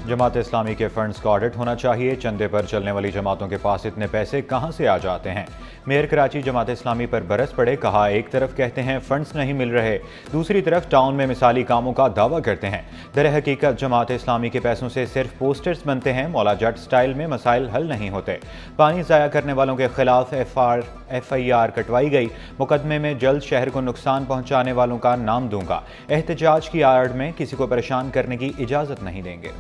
जमात इस्लामी के फंड्स का ऑडिट होना चाहिए। चंदे पर चलने वाली जमातों के पास इतने पैसे कहां से आ जाते हैं। मेयर कराची जमात इस्लामी पर बरस पड़े। कहा, एक तरफ कहते हैं फंड्स नहीं मिल रहे, दूसरी तरफ टाउन में मिसाली कामों का दावा करते हैं। दर हकीकत जमात इस्लामी के पैसों से सिर्फ पोस्टर्स बनते हैं। मौला जट स्टाइल में मसाइल हल नहीं होते। पानी ज़ाया करने वालों के खिलाफ FIR कटवाई गई। मुकदमे में जल्द शहर को नुकसान पहुंचाने वालों का नाम दूंगा। एहतजाज की आड़ में किसी को परेशान करने की इजाजत नहीं देंगे।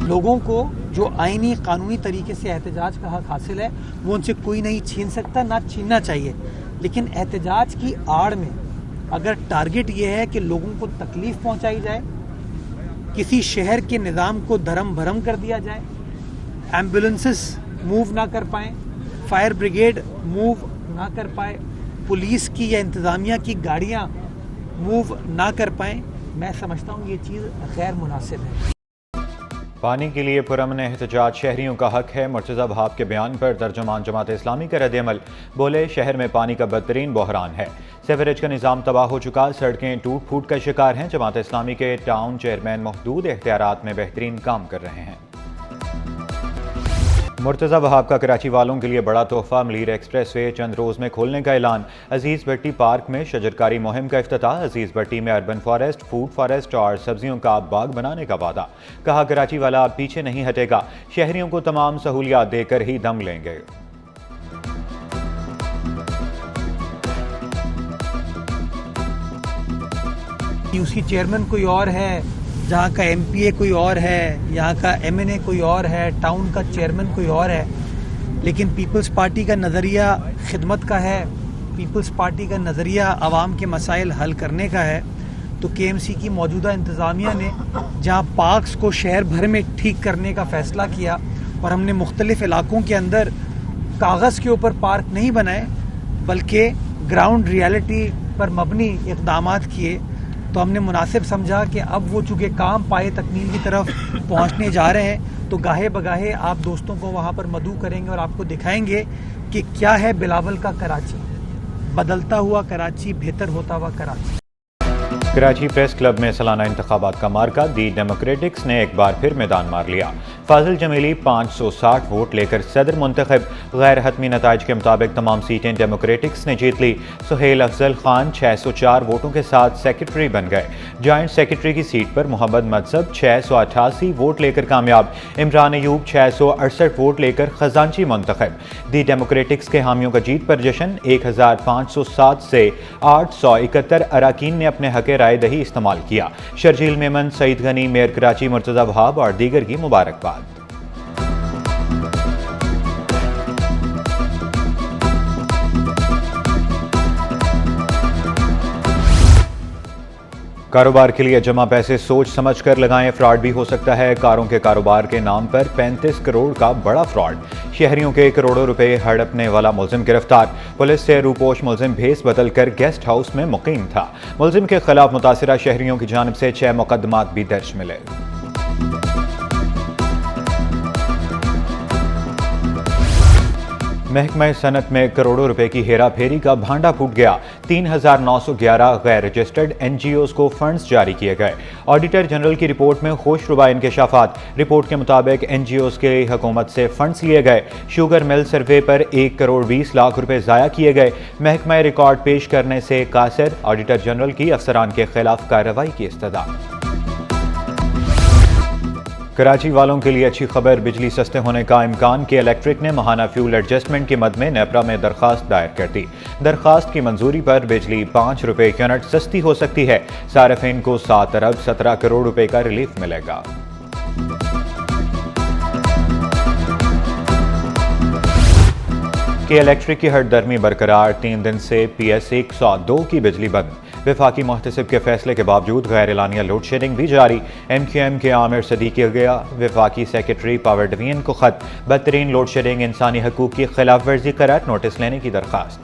लोगों को जो आईनी कानूनी तरीके से एहतजाज का हक हासिल है वो उनसे कोई नहीं छीन सकता, ना छीनना चाहिए। लेकिन एहतजाज की आड़ में अगर टारगेट ये है कि लोगों को तकलीफ पहुंचाई जाए, किसी शहर के निज़ाम को धर्म भरम कर दिया जाए, एम्बुलेंसेस मूव ना कर पाए, फायर ब्रिगेड मूव ना कर पाए, पुलिस की या इंतज़ामिया की गाड़ियां मूव ना कर पाए, मैं समझता हूँ ये चीज़ गैर मुनासिब है। पानी के लिए पुरअमन एहतजाज शहरियों का हक है। मुर्तज़ा वहाब के बयान पर तर्जुमान जमात इस्लामी का रद्द-ए-अमल। बोले, शहर में पानी का बदतरीन बहरान है। सेवरेज का निज़ाम तबाह हो चुका, सड़कें टूट फूट का शिकार हैं। जमात इस्लामी के टाउन चेयरमैन महदूद एहतियारात में बेहतरीन काम कर रहे हैं। मुर्तज़ा वहाब का कराची वालों के लिए बड़ा तोहफा। मलीर एक्सप्रेसवे चंद रोज़ में खोलने का ऐलान। अजीज़ भट्टी पार्क में शजरकारी मुहिम का इफ्तिताह। अजीज़ भट्टी में अर्बन फॉरेस्ट, फूड फॉरेस्ट और सब्जियों का बाग बनाने का वादा। कहा, कराची वाला अब पीछे नहीं हटेगा, शहरियों को तमाम सहूलियात देकर ही दम लेंगे। यूसी चेयरमैन कोई और है, जहाँ का MPA कोई और है, यहाँ का MNA कोई और है, टाउन का चेयरमैन कोई और है, लेकिन पीपल्स पार्टी का नज़रिया खिदमत का है, पीपल्स पार्टी का नज़रिया आवाम के मसाइल हल करने का है। तो KMC की मौजूदा इंतज़ामिया ने जहाँ पार्क्स को शहर भर में ठीक करने का फ़ैसला किया और हमने मुख्तलिफ इलाकों के अंदर कागज़ के ऊपर पार्क नहीं बनाए बल्कि ग्राउंड रियलिटी पर मबनी इक़दामात किए, तो हमने मुनासिब समझा कि अब वो चूँकि काम पाए तकमील की तरफ पहुँचने जा रहे हैं, तो गाहे बगाहे आप दोस्तों को वहाँ पर मदऊ करेंगे और आपको दिखाएंगे कि क्या है बिलावल का कराची, बदलता हुआ कराची, बेहतर होता हुआ कराची। कराची प्रेस क्लब में सालाना इंतखाबात का मार्का। दी डेमोक्रेटिक्स ने एक बार फिर मैदान मार लिया। फाजिल जमीली 560 वोट लेकर सदर मुंतखब। गैर हतमी नताइज के मुताबिक तमाम सीटें डेमोक्रेटिक्स ने जीत ली। सुहेल अफजल खान 604 वोटों के साथ सेक्रेटरी बन गए। जॉइंट सेक्रेटरी की सीट पर मोहम्मद मजहब 688 वोट लेकर कामयाब। इमरान अयूब 668 वोट लेकर खजांची मुंतखब। दी डेमोक्रेटिक्स के हामियों का जीत पर जश्न। 1507 से 871 अराकीन ने अपने हक राय दही इस्तेमाल किया। शर्जील मेमन, सईद गनी, मेयर कराची मुर्तज़ा वहाब और दीगर की मुबारकबाद। कारोबार के लिए जमा पैसे सोच समझ कर लगाएं, फ्रॉड भी हो सकता है। कारों के कारोबार के नाम पर 35 करोड़ का बड़ा फ्रॉड। शहरियों के करोड़ों रुपए हड़पने वाला मुलजिम गिरफ्तार। पुलिस से रूपोश मुलजिम भेस बदलकर गेस्ट हाउस में मुकीम था। मुलजिम के खिलाफ मुतासिरा शहरियों की जानिब से 6 मुकदमात भी दर्ज मिले। महकमा सनत में करोड़ों रुपए की हेरा फेरी का भांडा फूट गया। 3911 गैर रजिस्टर्ड NGOs को फंड्स जारी किए गए। ऑडिटर जनरल की रिपोर्ट में होशरुबा इंकशाफात। रिपोर्ट के मुताबिक NGOs के हुकूमत से फंड्स लिए गए। शुगर मिल सर्वे पर 1 करोड़ 20 लाख रुपए ज़ाया किए गए। महकमा रिकॉर्ड पेश करने से कासिर। ऑडिटर जनरल की अफसरान के खिलाफ कार्रवाई की इस्तदा। कराची वालों के लिए अच्छी खबर, बिजली सस्ते होने का इम्कान। के इलेक्ट्रिक ने माहाना फ्यूल एडजस्टमेंट के मद में नेपरा में दरखास्त दायर कर दी। दरखास्त की मंजूरी पर बिजली 5 रुपए यूनिट सस्ती हो सकती है। सार्फिन को 7 अरब 17 करोड़ रुपए का रिलीफ मिलेगा। के इलेक्ट्रिक की हटदर्मी बरकरार। 3 दिन से PS 102 की बिजली बंद। वफाकी मुहतसिब के फैसले के बावजूद गैर एलानिया लोड शेडिंग भी जारी। MQM के आमिर सदीक किया गया वफाकी सेक्रेटरी पावर डिवीजन को खत। बदतरीन लोड शेडिंग इंसानी हकूक की खिलाफ वर्जी करार, नोटिस लेने की दरखास्त।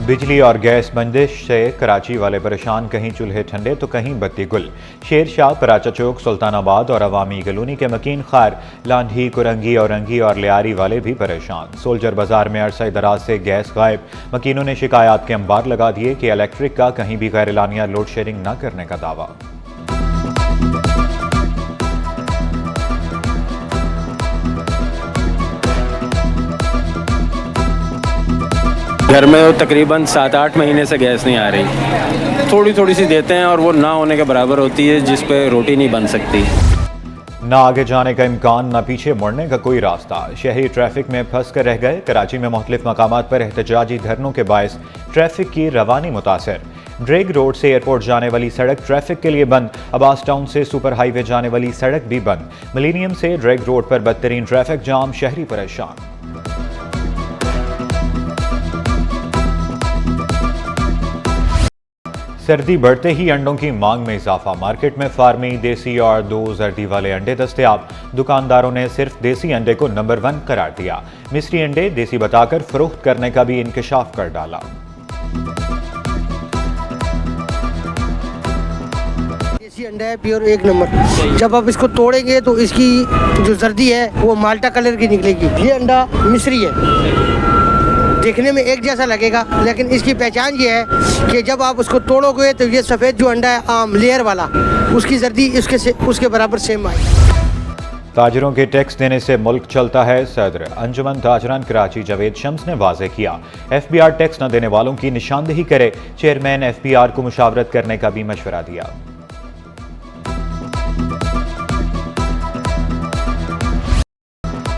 बिजली और गैस बंदिश से कराची वाले परेशान, कहीं चूल्हे ठंडे तो कहीं बत्ती गुल। शेर शाह, पराचा चौक, सुल्तानाबाद और अवामी कलोनी के मकीन खार, लांढी, कुरंगी, औरंगी और लियारी वाले भी परेशान। सोल्जर बाजार में अरसा दराज से गैस गायब। मकीनों ने शिकायत के अंबार लगा दिए कि इलेक्ट्रिक का कहीं भी गैर एलानिया लोड शेडिंग न करने का दावा। घर में तो तकरीबन 7-8 महीने से गैस नहीं आ रही। थोड़ी थोड़ी सी देते हैं और वो ना होने के बराबर होती है, जिस पे रोटी नहीं बन सकती। ना आगे जाने का इम्कान, ना पीछे मुड़ने का कोई रास्ता। शहरी ट्रैफिक में फंस कर रह गए। कराची में मुख्तलिफ मकामात पर एहतजाजी धरनों के बायस ट्रैफिक की रवानी मुतासर। ड्रेग रोड से एयरपोर्ट जाने वाली सड़क ट्रैफिक के लिए बंद। अब्बास टाउन से सुपर हाईवे जाने वाली सड़क भी बंद। मिलेनियम से ड्रेग रोड पर बदतरीन ट्रैफिक जाम, शहरी परेशान। सर्दी बढ़ते ही अंडों की मांग में इजाफा। मार्केट में फार्मी, देसी और 2 जर्दी वाले अंडे दस्तयाब। दुकानदारों ने सिर्फ देसी अंडे को नंबर 1 करार दिया। मिस्री अंडे देसी बताकर फरोख्त करने का भी इंकशाफ कर डाला। देसी अंडा है प्योर, 1 नंबर। जब आप इसको तोड़ेंगे तो इसकी जो जर्दी है वो माल्टा कलर की निकलेगी। ये अंडा मिस्री है, देखने में एक जैसा लगेगा, लेकिन इसकी पहचान ये है कि जब आप उसको तोड़ोगे तो ये सफ़ेद जो अंडा है आम लेयर वाला, उसकी जर्दी उसके बराबर सेम आएगी। ताजरों के टैक्स देने से मुल्क चलता है। सदर अंजुमन ताजरान कराची जावेद शम्स ने वाजे किया, FBR टैक्स न देने वालों की निशानदेही करे। चेयरमैन FBR को मुशावरत करने का भी मशवरा दिया।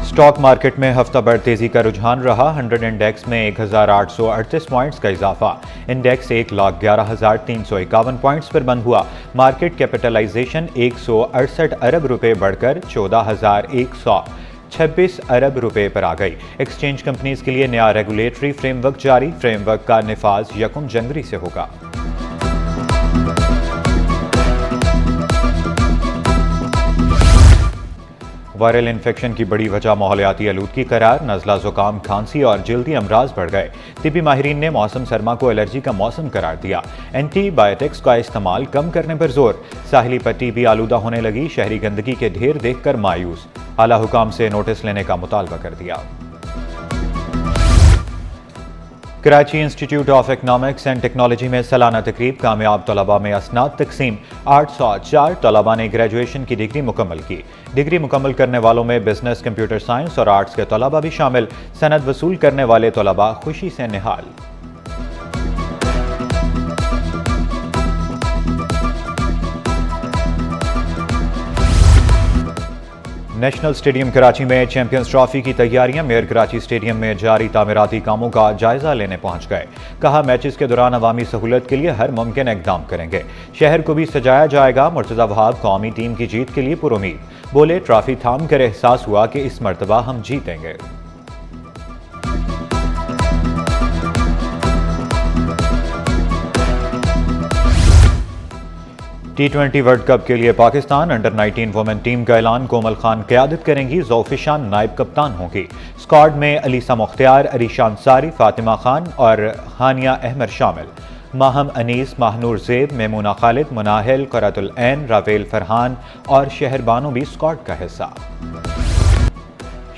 स्टॉक मार्केट में हफ्ता भर तेजी का रुझान रहा। 100 इंडेक्स में 1838 पॉइंट्स का इजाफा। इंडेक्स 1,11,351 पॉइंट्स पर बंद हुआ। मार्केट कैपिटलाइजेशन 168 अरब रुपए बढ़कर 14,126 अरब रुपए पर आ गई। एक्सचेंज कंपनीज के लिए नया रेगुलेटरी फ्रेमवर्क जारी। फ्रेमवर्क का निफाज 1 जनवरी से होगा। वायरल इन्फेक्शन की बड़ी वजह माहौलियाती आलूदगी करार। नज़ला, जुकाम, खांसी और जल्दी अमराज बढ़ गए। तिब्बी माहिरीन ने मौसम सरमा को एलर्जी का मौसम करार दिया। एंटीबायोटिक्स का इस्तेमाल कम करने पर जोर। साहिली पट्टी भी आलूदा होने लगी। शहरी गंदगी के ढेर देखकर मायूस। आला हुकाम से नोटिस लेने का मुतालबा कर दिया। Karachi institute of economics and technology में सालाना तकरीब। कामयाब तलबा में असनाद तकसीम। 804 तलबा ने ग्रेजुएशन की डिग्री मुकम्मल की। डिग्री मुकम्मल करने वालों में बिजनेस, कंप्यूटर साइंस और आर्ट्स के तलबा भी शामिल। सनद वसूल करने वाले तलबा खुशी से निहाल। नेशनल स्टेडियम कराची में चैंपियंस ट्रॉफी की तैयारियां। मेयर कराची स्टेडियम में जारी तामीराती कामों का जायजा लेने पहुंच गए। कहा, मैचेस के दौरान अवामी सहूलत के लिए हर मुमकिन इकदाम करेंगे। शहर को भी सजाया जाएगा। मुर्तज़ा वहाब कौमी टीम की जीत के लिए पुरुमीद। बोले, ट्रॉफी थाम कर एहसास हुआ कि इस मरतबा हम जीतेंगे। T20 वर्ल्ड कप के लिए पाकिस्तान अंडर-19 वुमेन टीम का ऐलान। कोमल खान क़यादत करेंगी। ज़ौफ़िशान नायब कप्तान होंगी। स्क्वाड में अलीसा मुख्तियार, अरीशा अंसारी, फातिमा खान और हानिया अहमद शामिल। माहम अनीस, माहनूर ज़ेब, मेमूना खालिद, मुनाहिल, क़ुर्रतुल ऐन, रावेल फरहान और शहरबानो भी स्क्वाड का हिस्सा।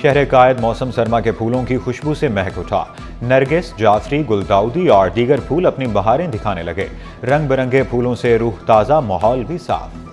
शहर कायद मौसम सरमा के फूलों की खुशबू से महक उठा। नरगिस, जाफरी, गुलदाउदी और दीगर फूल अपनी बहारें दिखाने लगे। रंग बिरंगे फूलों से रूह ताज़ा, माहौल भी साफ।